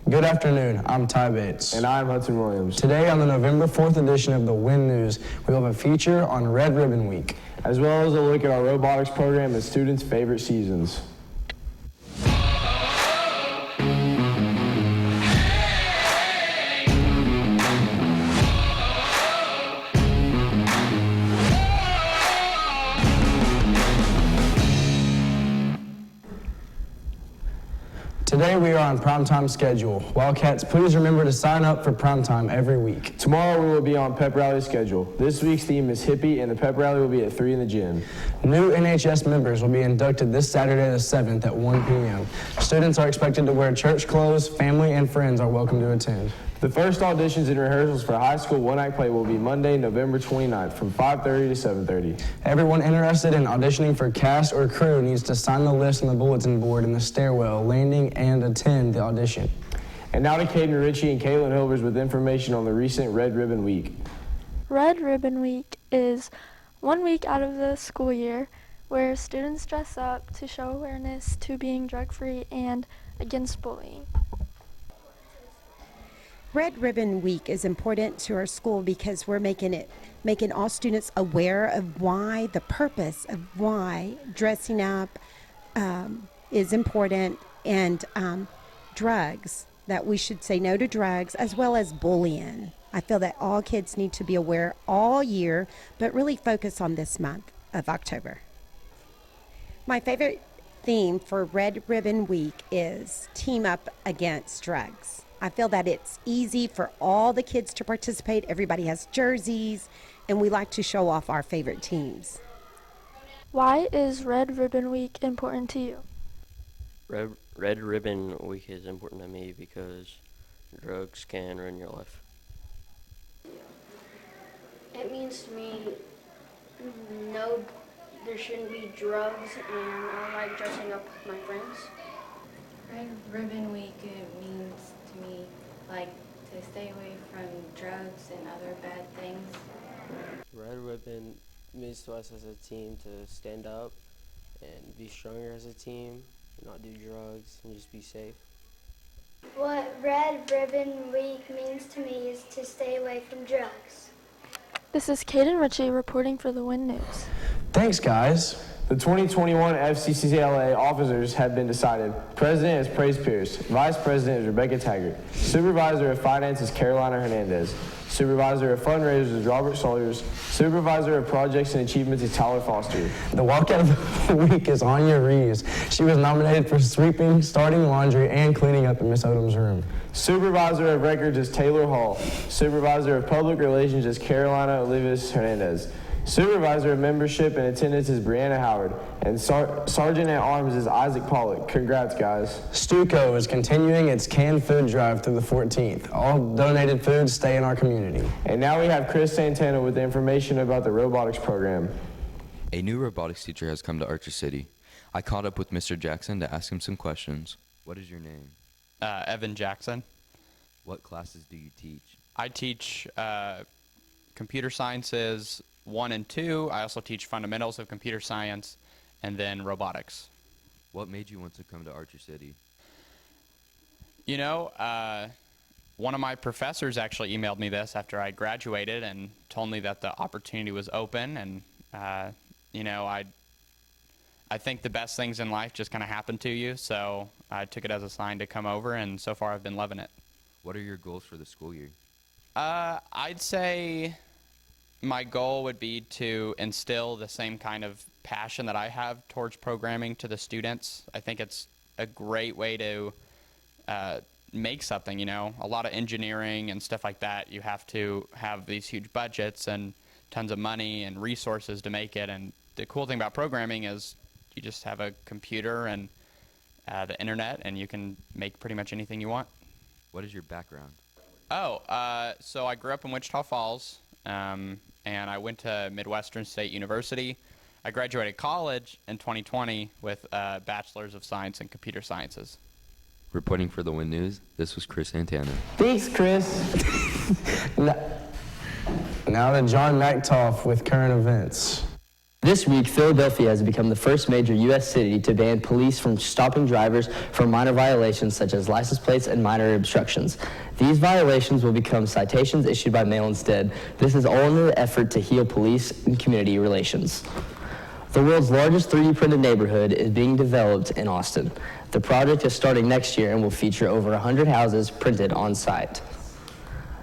Good afternoon, I'm Ty Bates. And I'm Hudson Williams. Today on the November 4th edition of the WIN News, we will have a feature on Red Ribbon Week, as well as a look at our robotics program and students' favorite seasons. Today we are on primetime schedule. Wildcats, please remember to sign up for primetime every week. Tomorrow we will be on pep rally schedule. This week's theme is hippie, and the pep rally will be at 3 in the gym. New NHS members will be inducted this Saturday the 7th at 1 p.m. Students are expected to wear church clothes. Family and friends are welcome to attend. The first auditions and rehearsals for high school one-act play will be Monday, November 29th from 5:30 to 7:30. Everyone interested in auditioning for cast or crew needs to sign the list on the bulletin board in the stairwell landing and attend the audition. And now to Caden Ritchie and Caitlin Hilvers with information on the recent Red Ribbon Week. Red Ribbon Week is 1 week out of the school year where students dress up to show awareness to being drug-free and against bullying. Red Ribbon Week is important to our school because we're making all students aware of why, the purpose of why dressing up is important, and drugs, that we should say no to drugs, as well as bullying. I feel that all kids need to be aware all year, but really focus on this month of October. My favorite theme for Red Ribbon Week is Team Up Against Drugs. I feel that it's easy for all the kids to participate. Everybody has jerseys, and we like to show off our favorite teams. Why is Red Ribbon Week important to you? Red Ribbon Week is important to me because drugs can ruin your life. It means to me, no, there shouldn't be drugs, and I like dressing up with my friends. Red Ribbon Week, it means to me, like, to stay away from drugs and other bad things. Red Ribbon means to us as a team to stand up and be stronger as a team, not do drugs, and just be safe. What Red Ribbon Week means to me is to stay away from drugs. This is Caden Ritchie reporting for the WIN News. Thanks, guys. The 2021 Fccla Officers have been decided. President is Praise Pierce. Vice President is Rebecca Taggart. Supervisor of Finance is Carolina Hernandez. Supervisor of Fundraisers is Robert Sawyers. Supervisor of Projects and Achievements is Tyler Foster. The Wildcat of the Week is Anya Reeves. She was nominated for sweeping, starting laundry, and cleaning up in Miss Odom's room. Supervisor of Records is Taylor Hall. Supervisor of Public Relations is Carolina Olivas Hernandez. Supervisor of Membership and Attendance is Brianna Howard, and Sergeant at Arms is Isaac Pollock. Congrats, guys. Stuco is continuing its canned food drive through the 14th. All donated foods stay in our community. And now we have Chris Santana with information about the robotics program. A new robotics teacher has come to Archer City. I caught up with Mr. Jackson to ask him some questions. What is your name? Evan Jackson. What classes do you teach? I teach computer sciences 1 and 2. I also teach fundamentals of computer science and then robotics. What made you want to come to Archer City? You know, one of my professors actually emailed me this after I graduated and told me that the opportunity was open, and you know, I think the best things in life just kind of happen to you, so I took it as a sign to come over, and so far I've been loving it. What are your goals for the school year? I'd say my goal would be to instill the same kind of passion that I have towards programming to the students. I think it's a great way to make something, you know. A lot of engineering and stuff like that, you have to have these huge budgets and tons of money and resources to make it. And the cool thing about programming is you just have a computer and the internet, and you can make pretty much anything you want. What is your background? So I grew up in Wichita Falls, and I went to Midwestern State University. I graduated college in 2020 with a Bachelor's of Science in Computer Sciences. Reporting for the WIN News, this was Chris Santana. Thanks, Chris. Now to John McToff with current events. This week, Philadelphia has become the first major U.S. city to ban police from stopping drivers for minor violations such as license plates and minor obstructions. These violations will become citations issued by mail instead. This is all in an effort to heal police and community relations. The world's largest 3D printed neighborhood is being developed in Austin. The project is starting next year and will feature over 100 houses printed on site.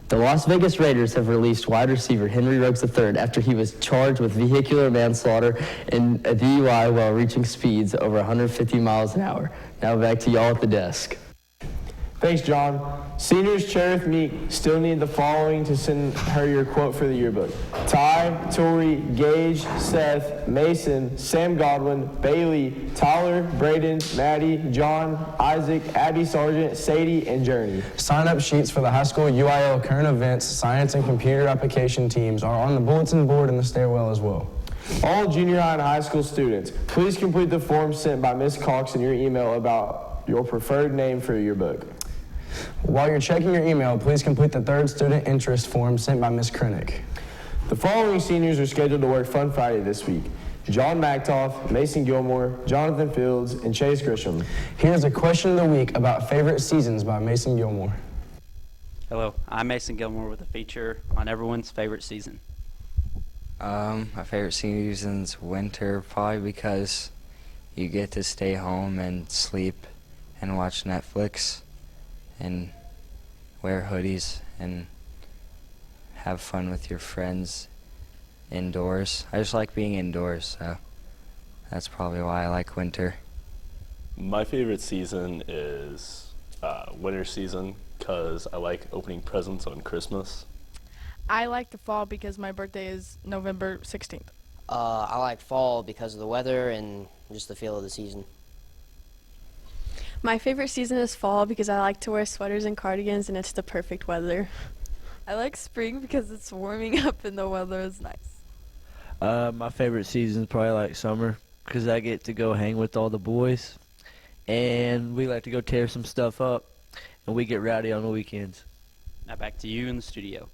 The Las Vegas Raiders have released wide receiver Henry Ruggs III after he was charged with vehicular manslaughter and a DUI while reaching speeds over 150 miles an hour. Now back to y'all at the desk. Thanks, John. Seniors Cherith Meek still need the following to send her your quote for the yearbook. Ty, Tori, Gage, Seth, Mason, Sam Godwin, Bailey, Tyler, Braden, Maddie, John, Isaac, Abby Sargent, Sadie, and Journey. Sign-up sheets for the high school UIL current events, science, and computer application teams are on the bulletin board in the stairwell as well. All junior high and high school students, please complete the form sent by Ms. Cox in your email about your preferred name for your yearbook. While you're checking your email, please complete the third student interest form sent by Ms. Krennick. The following seniors are scheduled to work Fun Friday this week. John Mactoff, Mason Gilmore, Jonathan Fields, and Chase Grisham. Here's a question of the week about favorite seasons by Mason Gilmore. Hello, I'm Mason Gilmore with a feature on everyone's favorite season. My favorite season's winter, probably because you get to stay home and sleep and watch Netflix and wear hoodies and have fun with your friends indoors. I just like being indoors, so that's probably why I like winter. My favorite season is winter season because I like opening presents on Christmas. I like the fall because my birthday is November 16th. I like fall because of the weather and just the feel of the season. My favorite season is fall because I like to wear sweaters and cardigans and it's the perfect weather. I like spring because it's warming up and the weather is nice. My favorite season is probably like summer because I get to go hang with all the boys and we like to go tear some stuff up and we get rowdy on the weekends. Now back to you in the studio.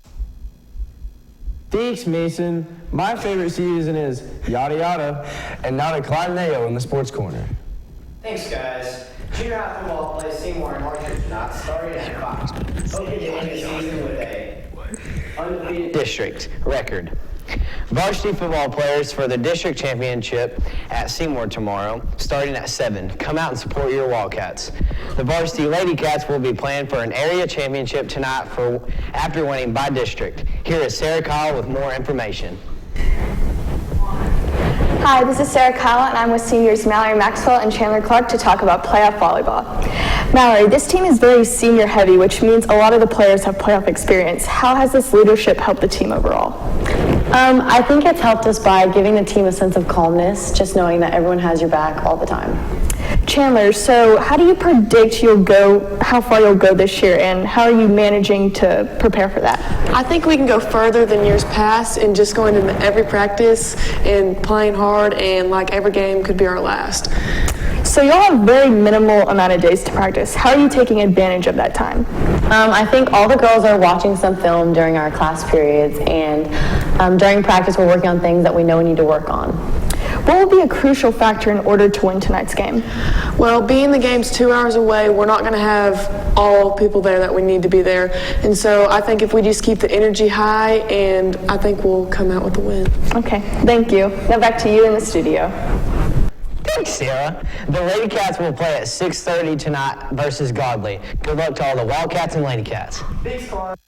Thanks, Mason. My favorite season is yada yada. And now to Clyde Nayo in the Sports Corner. Thanks, guys. Junior high football plays Seymour and Orchard tonight, starting at 5. Hoping to end the season with a undefeated district record. Varsity football players for the district championship at Seymour tomorrow, starting at 7. Come out and support your Wildcats. The varsity Lady Cats will be playing for an area championship tonight after winning by district. Here is Sarah Kyle with more information. Hi, this is Sarah Kyle, and I'm with seniors Mallory Maxwell and Chandler Clark to talk about playoff volleyball. Mallory, this team is very senior heavy, which means a lot of the players have playoff experience. How has this leadership helped the team overall? I think it's helped us by giving the team a sense of calmness, just knowing that everyone has your back all the time. Chandler, so how do you predict how far you'll go this year, and how are you managing to prepare for that? I think we can go further than years past and just going into every practice and playing hard, and like every game could be our last. So y'all have very minimal amount of days to practice. How are you taking advantage of that time? I think all the girls are watching some film during our class periods, and during practice we're working on things that we know we need to work on. What will be a crucial factor in order to win tonight's game? Well, being the game's 2 hours away, we're not going to have all people there that we need to be there. And so I think if we just keep the energy high, and I think we'll come out with a win. Okay, thank you. Now back to you in the studio. Thanks, Sarah. The Lady Cats will play at 6:30 tonight versus Godley. Good luck to all the Wildcats and Lady Cats. Thanks, Clark.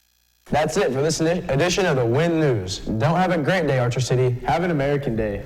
That's it for this edition of the Win News. Don't have a great day, Archer City. Have an American day.